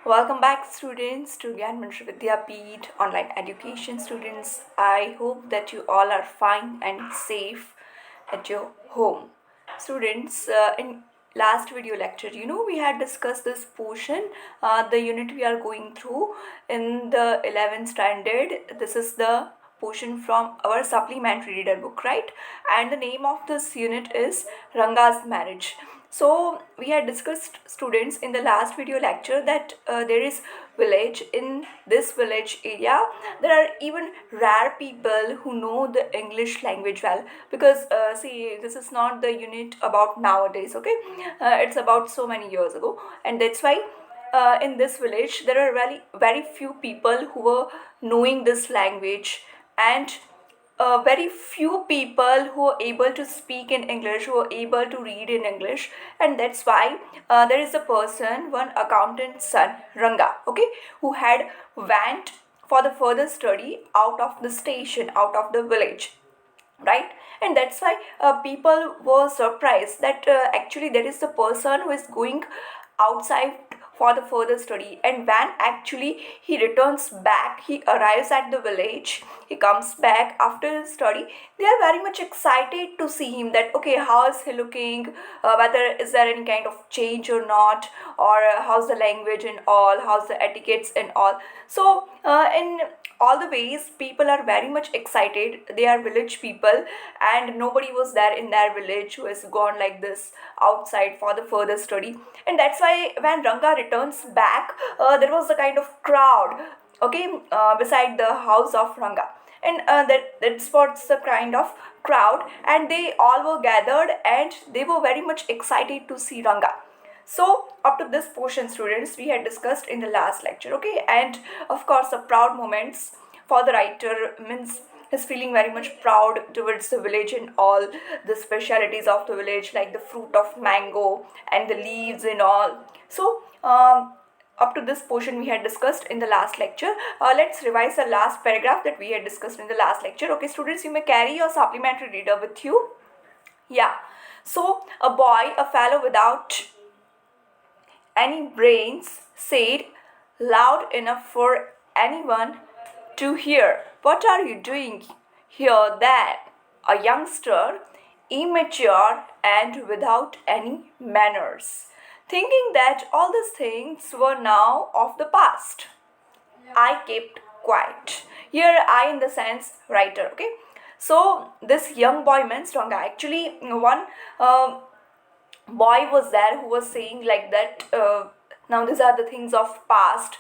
Welcome back, students, to Gyan Mantra Vidyapeeth online education. Students, I hope that you all are fine and safe at your home. Students, in last video lecture, we had discussed this portion, the unit we are going through in the 11th standard. This is the portion from our supplementary reader book, right? And the name of this unit is Ranga's Marriage. So we had discussed, students, in the last video lecture that there is village. In this village area there are even rare people who know the English language well, because see, this is not the unit about nowadays, okay? It's about so many years ago, and that's why in this village there are very few people who were knowing this language, and very few people who are able to speak in English, who are able to read in English, and that's why there is a person, one accountant's son, Ranga, okay, who had went for the further study out of the station, out of the village, right? And that's why people were surprised that actually there is a person who is going outside for the further study, and when actually he returns back, he arrives at the village, he comes back after his study, they are very much excited to see him, that okay, how is he looking, whether is there any kind of change or not, or how's the language and all, how's the etiquettes and all. So in all the ways, people are very much excited. They are village people, and nobody was there in their village who has gone like this outside for the further study. And that's why when Ranga returns back, there was a kind of crowd, okay, beside the house of Ranga. And that's what's the kind of crowd, and they all were gathered and they were very much excited to see Ranga. So up to this portion, students, we had discussed in the last lecture, okay? And of course the proud moments for the writer means he's feeling very much proud towards the village and all the specialities of the village, like the fruit of mango and the leaves and all. So up to this portion we had discussed in the last lecture. Let's revise the last paragraph that we had discussed in the last lecture. Okay, students, you may carry your supplementary reader with you. Yeah. So a boy, a fellow without any brains, said loud enough for anyone to hear, "What are you doing here?" That a youngster, immature and without any manners, thinking that all these things were now of the past. I kept quiet. Here, I in the sense writer, okay? So, this young boy means Ranga. Actually, one boy was there who was saying like that, now these are the things of past,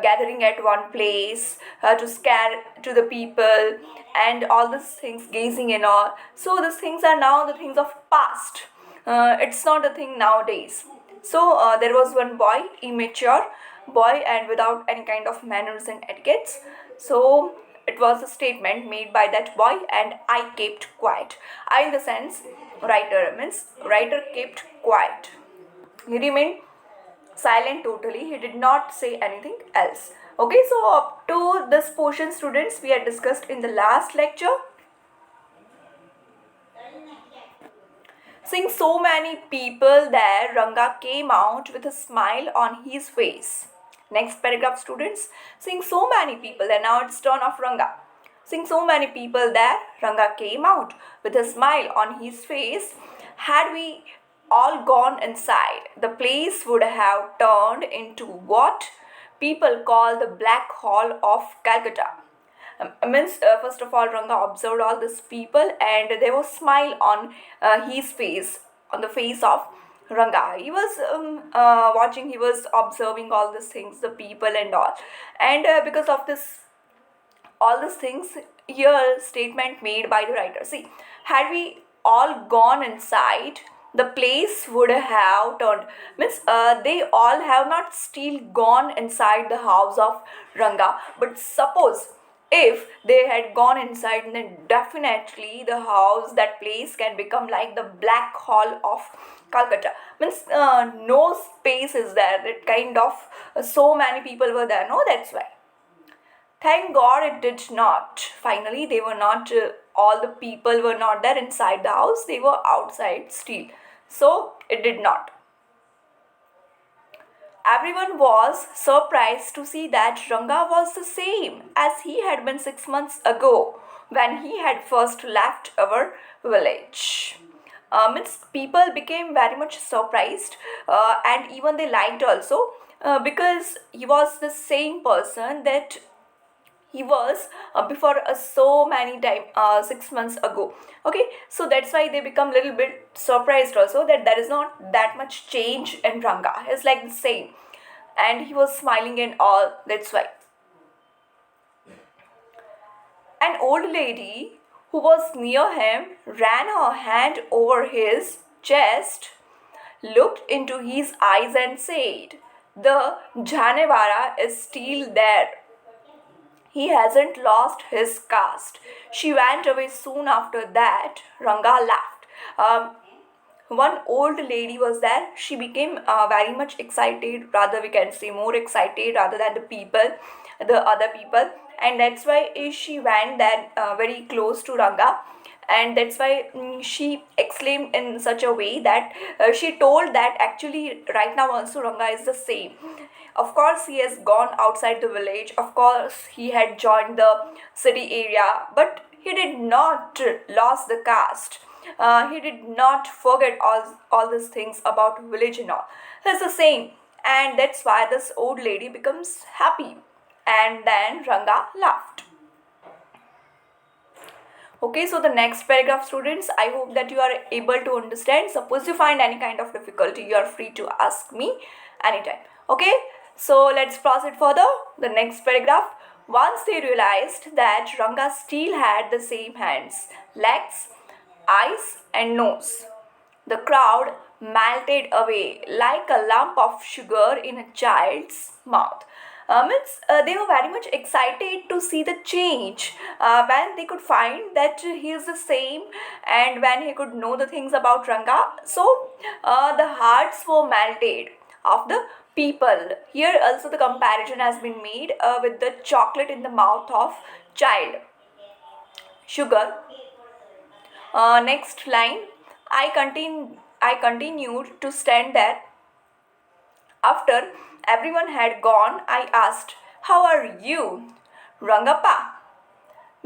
gathering at one place to scare to the people, and all these things, gazing and all. So these things are now the things of past. It's not a thing nowadays. So there was one boy, immature boy and without any kind of manners and etiquettes. So it was a statement made by that boy, and I kept quiet. I in the sense writer means writer kept quiet. He remained silent totally. He did not say anything else. Okay, so up to this portion, students, we had discussed in the last lecture. Seeing so many people there, Ranga came out with a smile on his face. Next paragraph, students. Seeing so many people there, now it's turn of Ranga. Seeing so many people there, Ranga came out with a smile on his face. Had we all gone inside, the place would have turned into what people call the Black Hole of Calcutta. Means first of all, Ranga observed all these people, and there was smile on his face, on the face of Ranga. He was watching, he was observing all these things, the people and all, and because of this, all these things, here statement made by the writer. See, had we all gone inside, the place would have turned, means they all have not still gone inside the house of Ranga, but suppose if they had gone inside, then definitely the house, that place can become like the Black Hole of Calcutta. Means no space is there, that kind of so many people were there, no, that's why. Thank God it did not. Finally, they were not, all the people were not there inside the house, they were outside still. So, it did not. Everyone was surprised to see that Ranga was the same as he had been 6 months ago when he had first left our village. Means people became very much surprised, and even they liked also, because he was the same person that he was before so many time 6 months ago. Okay, so that's why they become little bit surprised also that there is not that much change in Ranga. He's like the same, and he was smiling and all. That's why an old lady who was near him ran her hand over his chest, looked into his eyes, and said, "The Janevara is still there. He hasn't lost his caste." She went away soon after that. Ranga laughed. One old lady was there. She became very much excited, rather, we can say more excited rather than the other people, and that's why she went there very close to Ranga. And that's why she exclaimed in such a way that she told that actually right now also Ranga is the same. Of course he has gone outside the village, of course he had joined the city area, but he did not lost the caste. He did not forget all these things about village and all. He's the same, and that's why this old lady becomes happy. And then Ranga laughed. Okay, so the next paragraph, students, I hope that you are able to understand. Suppose you find any kind of difficulty, you are free to ask me anytime. Okay, so let's proceed further. The next paragraph. Once they realized that Ranga still had the same hands, legs, eyes, and nose, the crowd melted away like a lump of sugar in a child's mouth. They were very much excited to see the change when they could find that he is the same, and when he could know the things about Ranga. So the hearts were melted of the people. Here also the comparison has been made with the chocolate in the mouth of child. Sugar. Next line. I continued to stand there. After everyone had gone, I asked, "How are you, Rangappa?"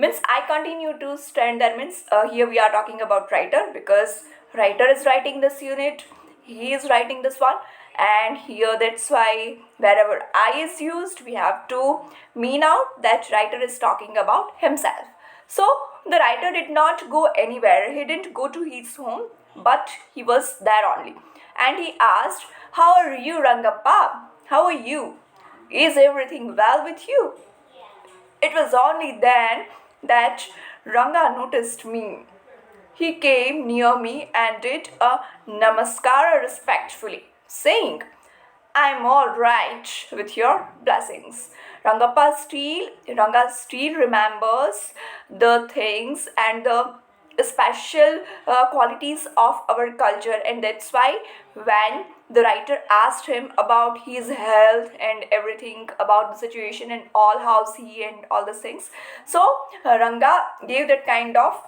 Means I continue to stand there. Means here we are talking about writer, because writer is writing this unit. He is writing this one, and here that's why wherever I is used, we have to mean out that writer is talking about himself. So the writer did not go anywhere. He didn't go to his home, but he was there only. And he asked, "How are you, Rangappa? How are you? Is everything well with you?" It was only then that Ranga noticed me. He came near me and did a namaskara respectfully, saying, "I'm all right with your blessings." Ranga still remembers the things and the special qualities of our culture, and that's why when the writer asked him about his health and everything about the situation and all, how's he and all these things, so Ranga gave that kind of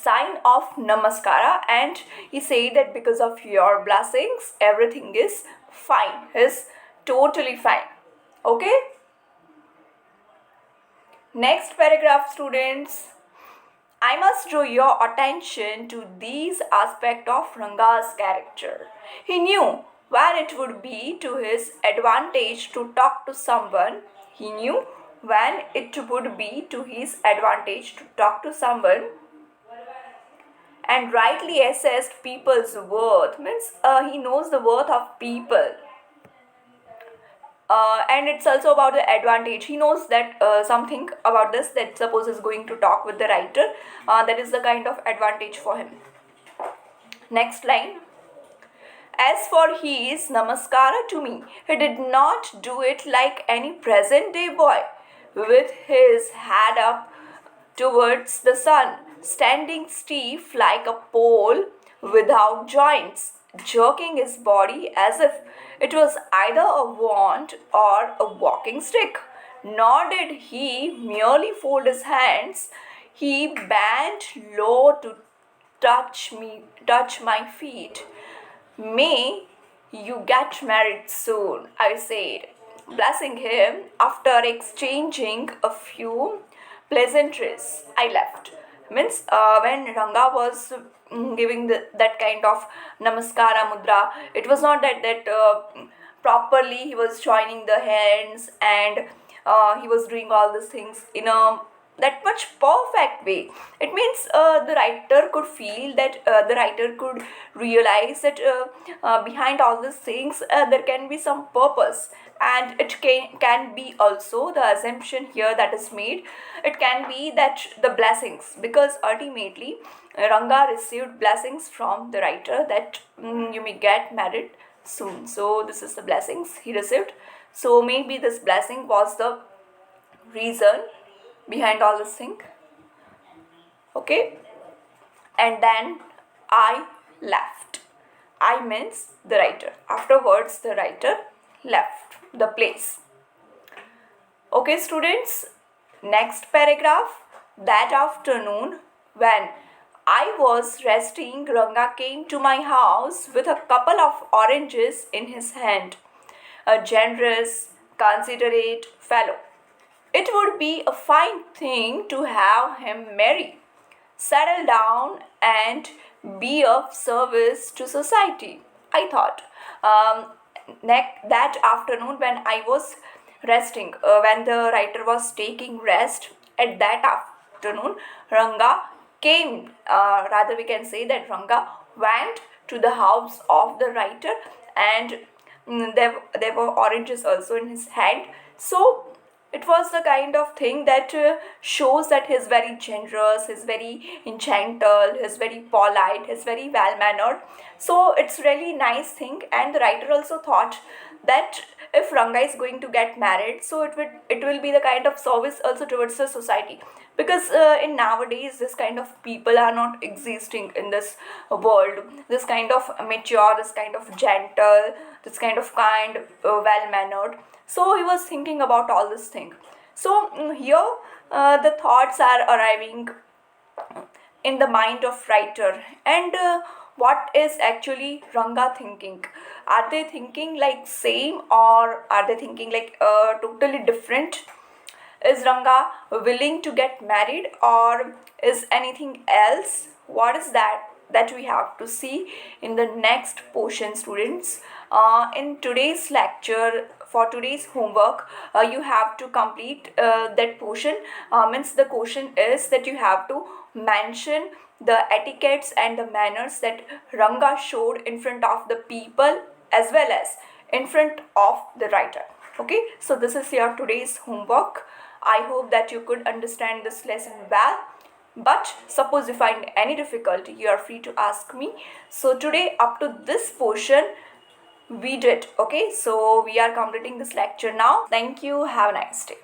sign of namaskara, and he said that because of your blessings everything is fine, is totally fine. Okay, next paragraph, students. I must draw your attention to these aspects of Ranga's character. He knew when it would be to his advantage to talk to someone. He knew when it would be to his advantage to talk to someone, and rightly assessed people's worth. Means he knows the worth of people. And it's also about the advantage. He knows that something about this, that suppose is going to talk with the writer, that is the kind of advantage for him. Next line. As for his namaskara to me, he did not do it like any present day boy, with his head up towards the sun, standing stiff like a pole without joints, jerking his body as if it was either a wand or a walking stick. Nor did he merely fold his hands, he bent low to touch my feet. "May you get married soon, I said, blessing him. After exchanging a few pleasantries, I left. Means when Ranga was giving that kind of namaskara mudra, it was not that properly he was joining the hands, and he was doing all these things in a that much perfect way. It means the writer could feel that, the writer could realize that behind all these things there can be some purpose, and it can be also the assumption here that is made. It can be that the blessings, because ultimately Ranga received blessings from the writer that you may get married soon. So this is the blessings he received. So maybe this blessing was the reason behind all this thing. Okay, and then I left. I means the writer. Afterwards, the writer left the place. Okay, students, next paragraph. That afternoon, when I was resting, Ranga came to my house with a couple of oranges in his hand. A generous, considerate fellow. It would be a fine thing to have him marry, settle down, and be of service to society, I thought. That afternoon, when I was resting, when the writer was taking rest, at that afternoon, Ranga came, rather, we can say that Ranga went to the house of the writer, and there were oranges also in his hand. So it was the kind of thing that shows that he's very generous, he's very gentle, he's very polite, he's very well mannered. So it's really nice thing, and the writer also thought that if Ranga is going to get married, so it will be the kind of service also towards the society, because in nowadays this kind of people are not existing in this world. This kind of mature, this kind of gentle, this kind of kind, well mannered. So he was thinking about all this thing. So here the thoughts are arriving in the mind of writer, and what is actually Ranga thinking? Are they thinking like same, or are they thinking like totally different? Is Ranga willing to get married, or is anything else? What is that we have to see in the next portion, students. In today's lecture, for today's homework, you have to complete that portion. Means the question is that you have to mention the etiquettes and the manners that Ranga showed in front of the people as well as in front of the writer. Okay, so this is your today's homework. I hope that you could understand this lesson well. But suppose you find any difficulty, you are free to ask me. So today, up to this portion, we did. Okay, so we are completing this lecture now. Thank you. Have a nice day.